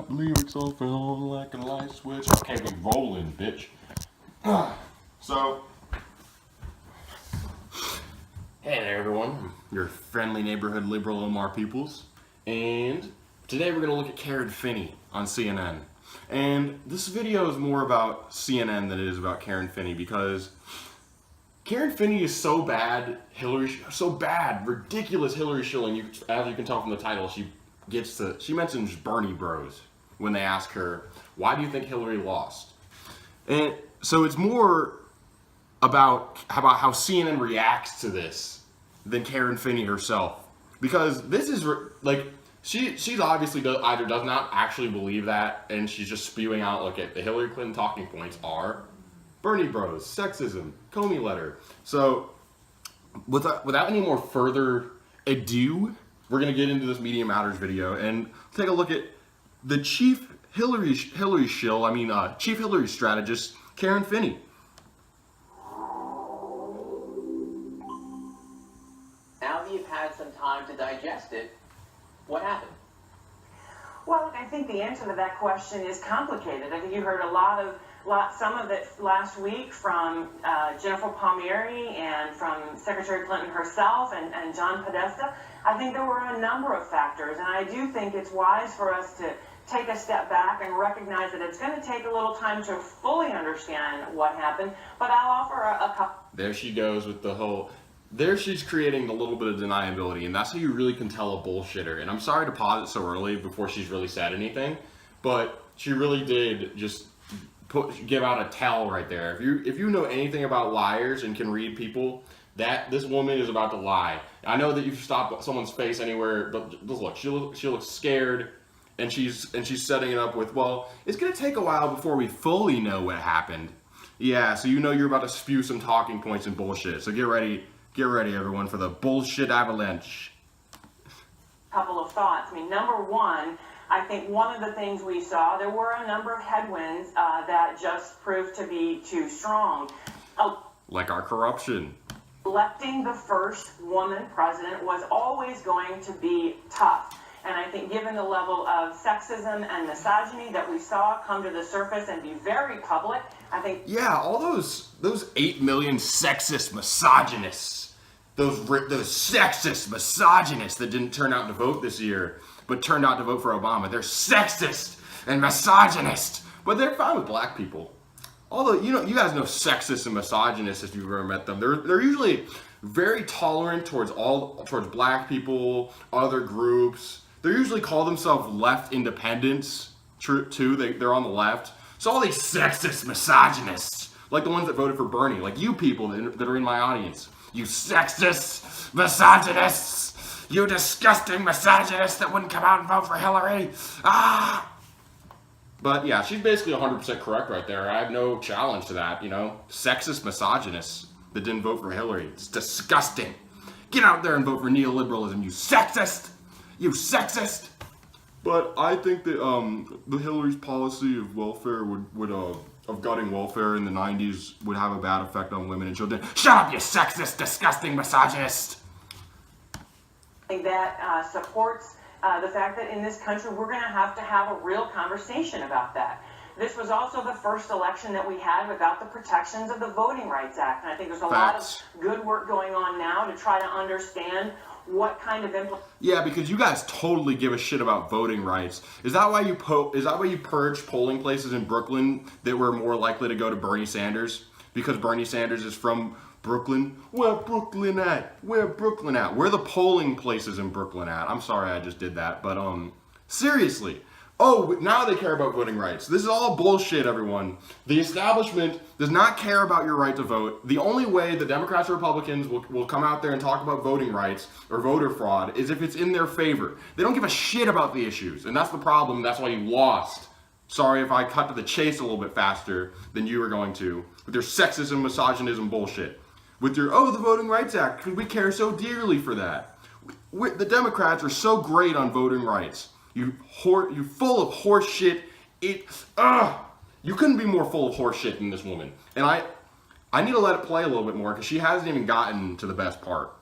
got the lyrics off and on like a light switch. Okay, we rolling, bitch. So, hey there everyone, your friendly neighborhood liberal Omar Peoples, and today we're going to look at Karen Finney on CNN. And this video is more about CNN than it is about Karen Finney, because Karen Finney is so bad, ridiculous Hillary shilling. As you can tell from the title, she mentions Bernie bros when they ask her, why do you think Hillary lost? And so it's more about how CNN reacts to this than Karen Finney herself, because this is like she's obviously either does not actually believe that, and she's just spewing out, look at the Hillary Clinton talking points are Bernie bros, sexism, Comey letter. So without any more further ado, we're gonna get into this Media Matters video and take a look at the chief Hillary strategist, Karen Finney. Now that you've had some time to digest it, what happened? Well, look, I think the answer to that question is complicated. I think you heard some of it last week from Jennifer Palmieri and from Secretary Clinton herself and John Podesta. I think there were a number of factors, and I do think it's wise for us to take a step back and recognize that it's going to take a little time to fully understand what happened, but I'll offer a couple. There she goes with the whole, there she's creating a little bit of deniability, and that's how you really can tell a bullshitter. And I'm sorry to pause it so early before she's really said anything, but she really did just give out a tell right there. If you know anything about liars and can read people, that this woman is about to lie. I know that you've stopped someone's face anywhere, but look, she looks scared, and she's setting it up with, well, it's gonna take a while before we fully know what happened. Yeah, so you know you're about to spew some talking points and bullshit. So get ready everyone for the bullshit avalanche. Couple of thoughts. I mean, number one, I think one of the things we saw, there were a number of headwinds that just proved to be too strong. Like our corruption. Electing the first woman president was always going to be tough. And I think given the level of sexism and misogyny that we saw come to the surface and be very public, I think... Yeah, all those 8 million sexist misogynists, those sexist misogynists that didn't turn out to vote this year, but turned out to vote for Obama. They're sexist and misogynist, but they're fine with black people. Although, you guys know sexist and misogynists if you've ever met them. They're usually very tolerant towards black people, other groups. They usually call themselves left independents, too. They're on the left. So all these sexist misogynists, like the ones that voted for Bernie, like you people that are in my audience, you sexist misogynists, you disgusting misogynists that wouldn't come out and vote for Hillary. Ah! But yeah, she's basically 100% correct right there. I have no challenge to that, Sexist misogynists that didn't vote for Hillary. It's disgusting. Get out there and vote for neoliberalism, you sexist! You sexist! But I think that the Hillary's policy of welfare of gutting welfare in the 90s would have a bad effect on women and children. Shut up, you sexist, disgusting misogynist! That supports the fact that in this country we're going to have a real conversation about that. This was also the first election that we had without the protections of the Voting Rights Act, and I think there's a lot of good work going on now to try to understand what kind of Yeah, because you guys totally give a shit about voting rights. Is that why you purged polling places in Brooklyn that were more likely to go to Bernie Sanders? Because Bernie Sanders is from Brooklyn? Where Brooklyn at? Where Brooklyn at? Where the polling places in Brooklyn at? I'm sorry I just did that, but seriously. Oh, now they care about voting rights. This is all bullshit, everyone. The establishment does not care about your right to vote. The only way the Democrats or Republicans will come out there and talk about voting rights or voter fraud is if it's in their favor. They don't give a shit about the issues, and that's the problem. That's why you lost. Sorry if I cut to the chase a little bit faster than you were going to with your sexism, misogynism bullshit. With your, the Voting Rights Act, because we care so dearly for that. The Democrats are so great on voting rights. You full of horse shit. You couldn't be more full of horse shit than this woman. And I need to let it play a little bit more because she hasn't even gotten to the best part.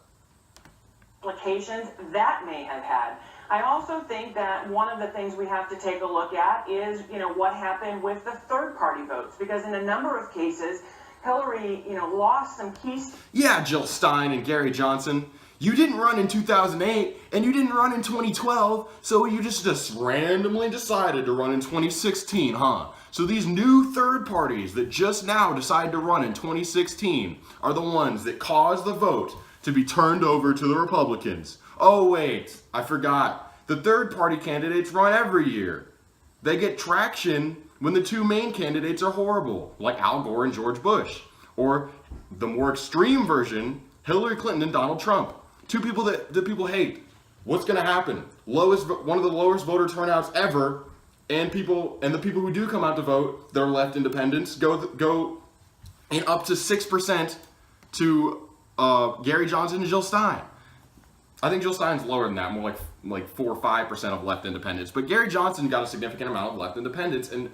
Implications that may have had. I also think that one of the things we have to take a look at is, what happened with the third party votes, because in a number of cases, Hillary, lost some key. Yeah, Jill Stein and Gary Johnson. You didn't run in 2008 and you didn't run in 2012, so you just randomly decided to run in 2016, huh? So these new third parties that just now decided to run in 2016 are the ones that caused the vote to be turned over to the Republicans. Oh wait, I forgot. The third party candidates run every year. They get traction when the two main candidates are horrible, like Al Gore and George Bush. Or the more extreme version, Hillary Clinton and Donald Trump. Two people that people hate. What's going to happen? One of the lowest voter turnouts ever, and the people who do come out to vote, they're left independents, go in up to 6% to Gary Johnson and Jill Stein. I think Jill Stein's lower than that, more like 4 or 5% of left independents. But Gary Johnson got a significant amount of left independents, and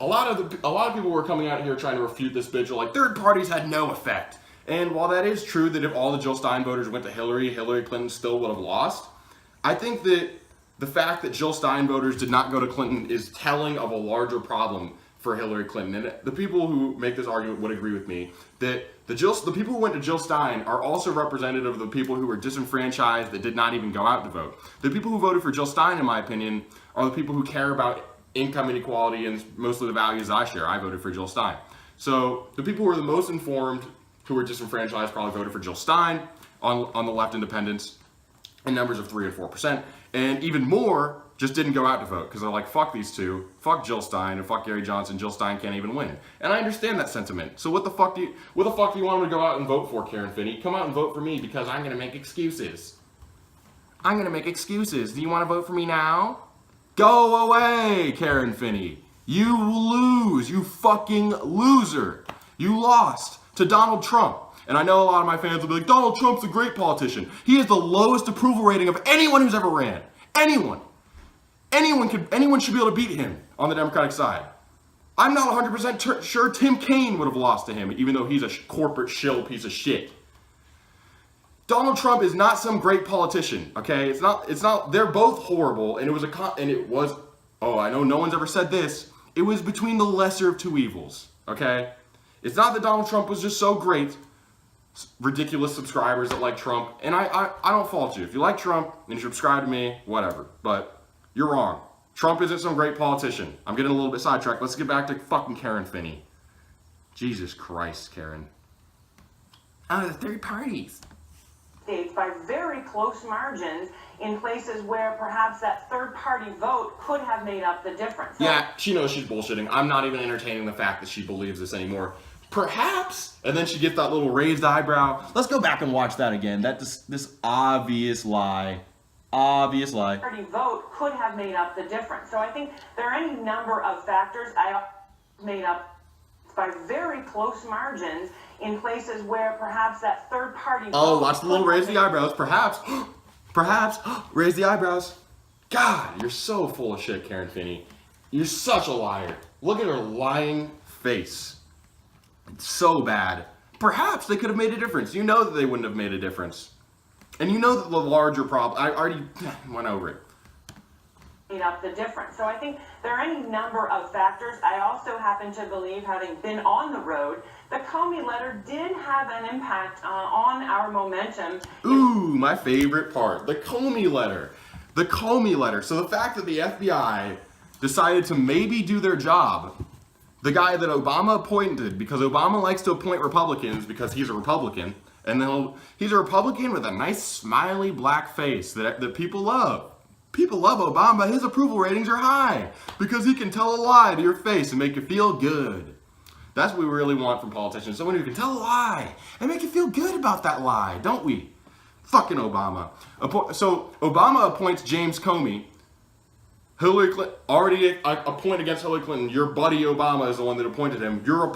a lot of people were coming out here trying to refute this bitch, like third parties had no effect. And while that is true that if all the Jill Stein voters went to Hillary Clinton still would have lost, I think that the fact that Jill Stein voters did not go to Clinton is telling of a larger problem for Hillary Clinton. And the people who make this argument would agree with me that the people who went to Jill Stein are also representative of the people who were disenfranchised that did not even go out to vote. The people who voted for Jill Stein, in my opinion, are the people who care about income inequality and mostly the values I share. I voted for Jill Stein. So the people who are the most informed, who were disenfranchised, probably voted for Jill Stein on the left independents in numbers of 3 and 4%. And even more just didn't go out to vote because they're like, fuck these two, fuck Jill Stein and fuck Gary Johnson. Jill Stein can't even win. And I understand that sentiment. So what the fuck do you want me to go out and vote for, Karen Finney? Come out and vote for me because I'm going to make excuses. I'm going to make excuses. Do you want to vote for me now? Go away, Karen Finney. You lose. You fucking loser. You lost to Donald Trump. And I know a lot of my fans will be like, Donald Trump's a great politician. He has the lowest approval rating of anyone who's ever ran. Anyone. Anyone should be able to beat him on the Democratic side. I'm not 100% sure Tim Kaine would have lost to him, even though he's a corporate shill piece of shit. Donald Trump is not some great politician, okay? It's not, they're both horrible, and I know no one's ever said this, it was between the lesser of two evils, okay? It's not that Donald Trump was just so great, ridiculous subscribers that like Trump, and I don't fault you. If you like Trump and you subscribe to me, whatever, but you're wrong. Trump isn't some great politician. I'm getting a little bit sidetracked. Let's get back to fucking Karen Finney. Jesus Christ, Karen. The third parties. States by very close margins in places where perhaps that third party vote could have made up the difference. Yeah, she knows she's bullshitting. I'm not even entertaining the fact that she believes this anymore. Perhaps, and then she gets that little raised eyebrow. Let's go back and watch that again. This obvious lie. Obvious lie. Party vote could have made up the difference. So I think there are any number of factors made up by very close margins in places where perhaps that third party vote. Oh, watch the little raise the eyebrows. Perhaps, raise the eyebrows. God, you're so full of shit, Karen Finney. You're such a liar. Look at her lying face. It's so bad. Perhaps they could have made a difference. You know that they wouldn't have made a difference. And you know that the larger problem, I already went over it. Made up the difference. So I think there are any number of factors. I also happen to believe, having been on the road, the Comey letter did have an impact on our momentum. Ooh, my favorite part. The Comey letter. The Comey letter. So the fact that the FBI decided to maybe do their job, the guy that Obama appointed, because Obama likes to appoint Republicans because he's a Republican, and he's a Republican with a nice smiley black face that people love. People love Obama. His approval ratings are high because he can tell a lie to your face and make you feel good. That's what we really want from politicians. Someone who can tell a lie and make you feel good about that lie, don't we? Fucking Obama. So Obama appoints James Comey. Hillary Clinton, already a point against Hillary Clinton. Your buddy Obama is the one that appointed him. Your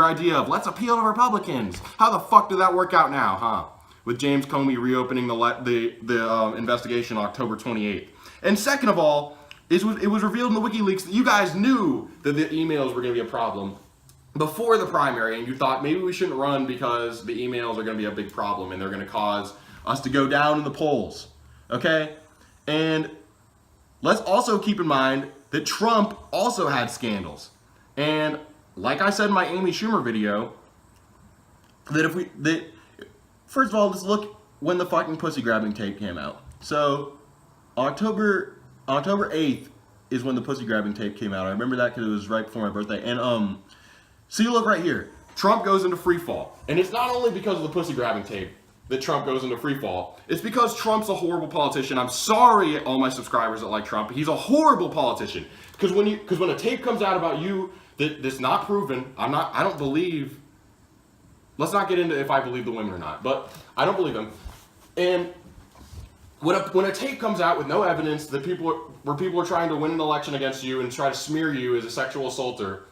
idea of let's appeal to Republicans. How the fuck did that work out now, huh? With James Comey reopening the investigation on October 28th. And second of all, it was revealed in the WikiLeaks that you guys knew that the emails were going to be a problem before the primary, and you thought maybe we shouldn't run because the emails are going to be a big problem and they're going to cause us to go down in the polls. Okay? And let's also keep in mind that Trump also had scandals. And like I said in my Amy Schumer video, first of all, let's look when the fucking pussy grabbing tape came out. So October 8th is when the pussy grabbing tape came out. I remember that because it was right before my birthday. And so you look right here. Trump goes into free fall. And it's not only because of the pussy grabbing tape that Trump goes into free fall. It's because Trump's a horrible politician. I'm sorry, all my subscribers that like Trump. He's a horrible politician. Because when a tape comes out about you that's not proven, I don't believe. Let's not get into if I believe the women or not, but I don't believe them. And when a tape comes out with no evidence that where people are trying to win an election against you and try to smear you as a sexual assaulter,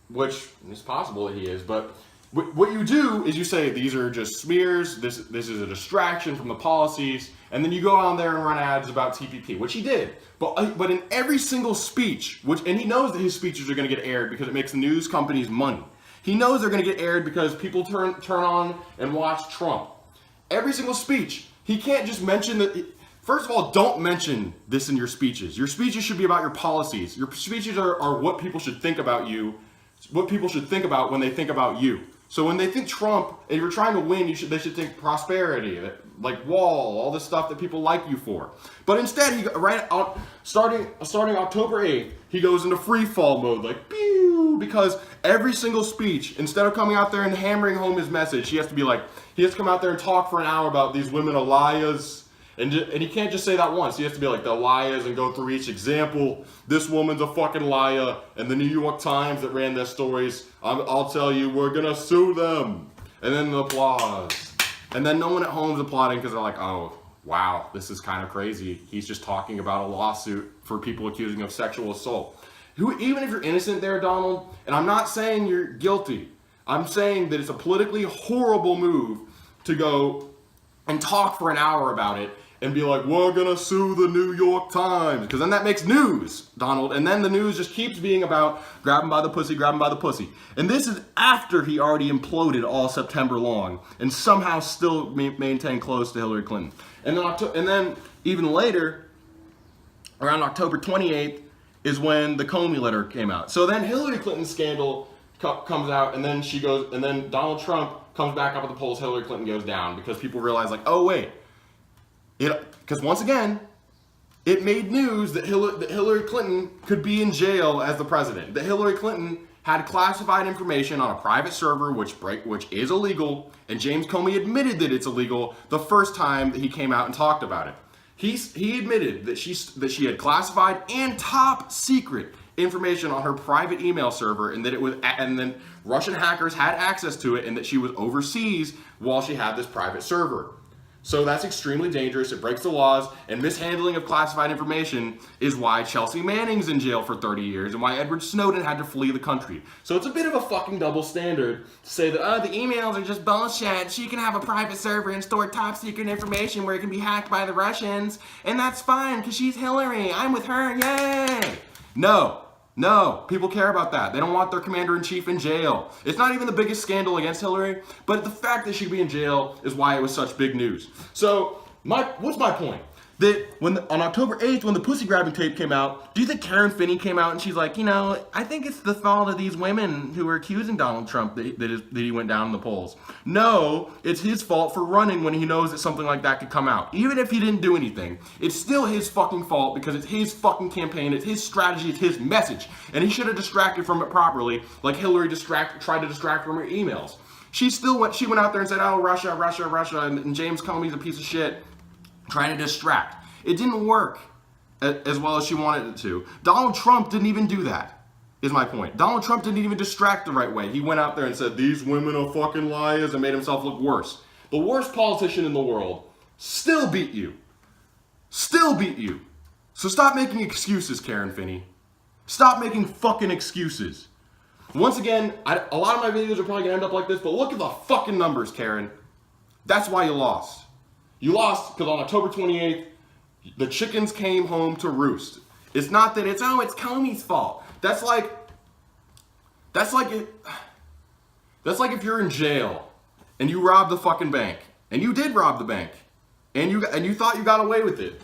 which is possible that he is, but what you do is you say these are just smears. This is a distraction from the policies, and then you go on there and run ads about TPP, which he did. But in every single speech, and he knows that his speeches are going to get aired because it makes the news companies money. He knows they're going to get aired because people turn on and watch Trump. Every single speech, he can't just mention that. First of all, don't mention this in your speeches. Your speeches should be about your policies. Your speeches are what people should think about you, what people should think about when they think about you. So when they think Trump, and you're trying to win, they should think prosperity, like wall, all this stuff that people like you for. But instead, starting October 8th, he goes into free fall mode, like pew, because every single speech, instead of coming out there and hammering home his message, he has to come out there and talk for an hour about these women are liars. And he can't just say that once. He has to be like, the liars, and go through each example. This woman's a fucking liar. And the New York Times that ran their stories, I'll tell you, we're going to sue them. And then the applause. And then no one at home is applauding because they're like, oh, wow, this is kind of crazy. He's just talking about a lawsuit for people accusing him of sexual assault. Even if you're innocent there, Donald, and I'm not saying you're guilty. I'm saying that it's a politically horrible move to go and talk for an hour about it and be like, we're gonna sue the New York Times, because then that makes news, Donald, and then the news just keeps being about grab him by the pussy, grab him by the pussy. And this is after he already imploded all September long and somehow still maintained close to Hillary Clinton. And then even later, around October 28th, is when the Comey letter came out. So then Hillary Clinton's scandal comes out, and then and then Donald Trump comes back up at the polls. Hillary Clinton goes down because people realize, like, oh wait, because once again, it made news that Hillary Clinton could be in jail as the president. That Hillary Clinton had classified information on a private server, which is illegal, and James Comey admitted that it's illegal the first time that he came out and talked about it. He admitted that she had classified and top secret information on her private email server, and then Russian hackers had access to it, and that she was overseas while she had this private server. So that's extremely dangerous. It breaks the laws, and mishandling of classified information is why Chelsea Manning's in jail for 30 years and why Edward Snowden had to flee the country. So it's a bit of a fucking double standard to say that, the emails are just bullshit. She can have a private server and store top secret information where it can be hacked by the Russians, and that's fine because she's Hillary. I'm with her, yay! No, people care about that. They don't want their commander-in-chief in jail. It's not even the biggest scandal against Hillary, but the fact that she'd be in jail is why it was such big news. So, what's my point? That on October 8th, when the pussy grabbing tape came out, do you think Karen Finney came out and she's like, I think it's the fault of these women who are accusing Donald Trump that he went down in the polls? No, it's his fault for running when he knows that something like that could come out. Even if he didn't do anything, it's still his fucking fault because it's his fucking campaign, it's his strategy, it's his message. And he should have distracted from it properly, like Hillary tried to distract from her emails. She went out there and said, oh, Russia, and James Comey's a piece of shit. Trying to distract. It didn't work as well as she wanted it to. Donald Trump didn't even do that, is my point. Donald Trump didn't even distract the right way. He went out there and said, these women are fucking liars, and made himself look worse. The worst politician in the world still beat you. So stop making excuses, Karen Finney. Stop making fucking excuses. Once again, a lot of my videos are probably going to end up like this, but look at the fucking numbers, Karen. That's why you lost. You lost because on October 28th, the chickens came home to roost. It's not that it's Comey's fault. That's like if you're in jail and you robbed the fucking bank, and you did rob the bank, and you thought you got away with it,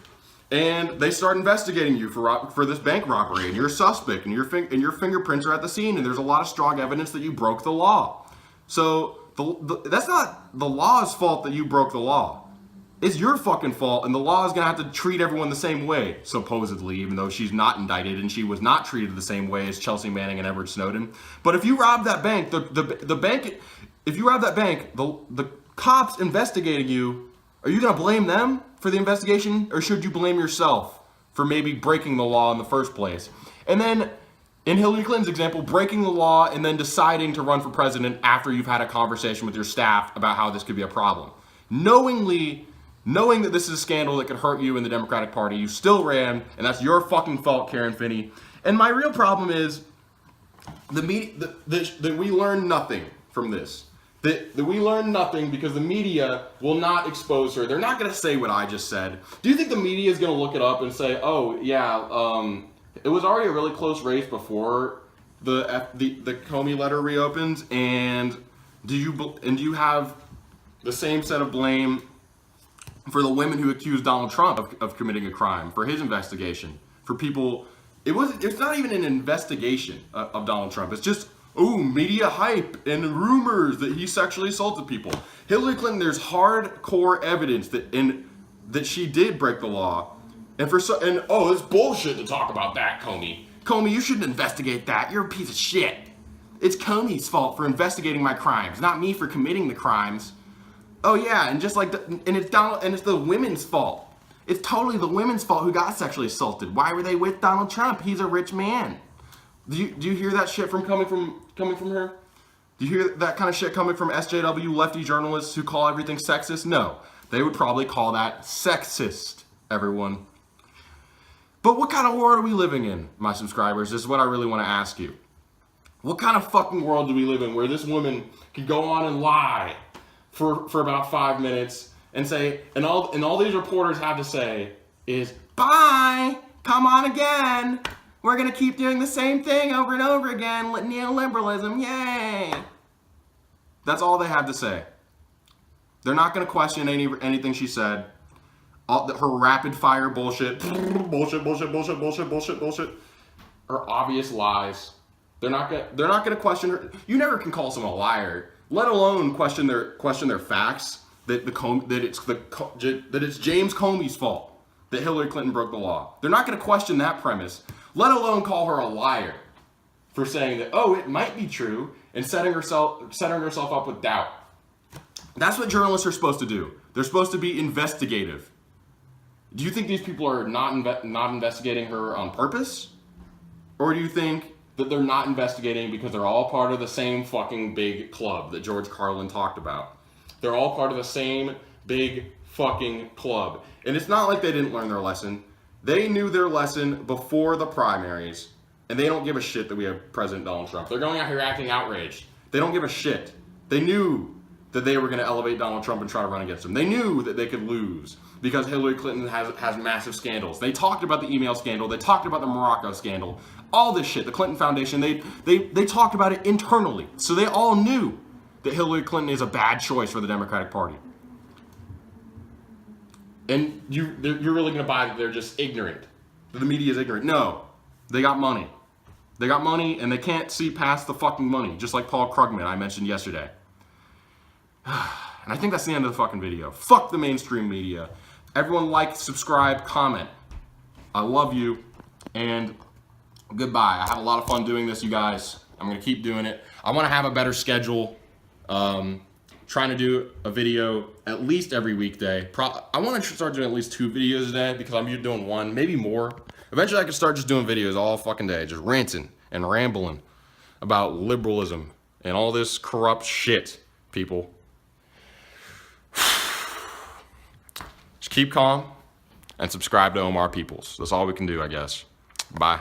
and they start investigating you for this bank robbery, and you're a suspect, and your fingerprints are at the scene, and there's a lot of strong evidence that you broke the law. So that's not the law's fault that you broke the law. It's your fucking fault, and the law is gonna have to treat everyone the same way, supposedly, even though she's not indicted and she was not treated the same way as Chelsea Manning and Edward Snowden. But if you rob that bank, if you rob that bank, the cops investigating you, are you gonna blame them for the investigation, or should you blame yourself for maybe breaking the law in the first place? And then, in Hillary Clinton's example, breaking the law and then deciding to run for president after you've had a conversation with your staff about how this could be a problem. Knowing that this is a scandal that could hurt you in the Democratic Party, you still ran, and that's your fucking fault, Karen Finney. And my real problem is the media, that we learn nothing from this. That we learn nothing because the media will not expose her. They're not going to say what I just said. Do you think the media is going to look it up and say, oh, yeah, it was already a really close race before the Comey letter reopens, and do you have the same set of blame for the women who accused Donald Trump of committing a crime, for his investigation, for people? It's not even an investigation of Donald Trump. It's just, media hype and rumors that he sexually assaulted people. Hillary Clinton, there's hardcore evidence that she did break the law. It's bullshit to talk about that, Comey. Comey, you shouldn't investigate that. You're a piece of shit. It's Comey's fault for investigating my crimes, not me for committing the crimes. Oh yeah, and it's the women's fault. It's totally the women's fault who got sexually assaulted. Why were they with Donald Trump? He's a rich man. Do you hear that shit coming from her? Do you hear that kind of shit coming from SJW lefty journalists who call everything sexist? No, they would probably call that sexist, everyone. But what kind of world are we living in, my subscribers? This is what I really want to ask you. What kind of fucking world do we live in where this woman could go on and lie for about 5 minutes and say, and all these reporters have to say is, bye, come on again. We're going to keep doing the same thing over and over again, neoliberalism, yay. That's all they have to say. They're not going to question anything she said. Her rapid fire bullshit, bullshit, her obvious lies. They're not going to question her. You never can call someone a liar, let alone question their facts. That it's James Comey's fault that Hillary Clinton broke the law. They're not going to question that premise, let alone call her a liar for saying that, it might be true, and setting herself up with doubt. That's what journalists are supposed to do. They're supposed to be investigative. Do you think these people are not investigating her on purpose? Or do you think that they're not investigating because they're all part of the same fucking big club that George Carlin talked about? They're all part of the same big fucking club. And it's not like they didn't learn their lesson. They knew their lesson before the primaries, and they don't give a shit that we have President Donald Trump. They're going out here acting outraged. They don't give a shit. They knew that they were going to elevate Donald Trump and try to run against him. They knew that they could lose because Hillary Clinton has massive scandals. They talked about the email scandal. They talked about the Morocco scandal. All this shit. The Clinton Foundation, they talked about it internally. So they all knew that Hillary Clinton is a bad choice for the Democratic Party. And you're really going to buy that they're just ignorant, that the media is ignorant. No, they got money. They got money, and they can't see past the fucking money, just like Paul Krugman I mentioned yesterday. And I think that's the end of the fucking video. Fuck the mainstream media. Everyone like, subscribe, comment. I love you, and goodbye. I had a lot of fun doing this, you guys. I'm going to keep doing it. I want to have a better schedule. Trying to do a video at least every weekday. I want to start doing at least 2 videos a day because I'm usually doing 1, maybe more. Eventually I can start just doing videos all fucking day, just ranting and rambling about liberalism and all this corrupt shit, people. Just keep calm and subscribe to Omar Peoples. That's all we can do, I guess. Bye.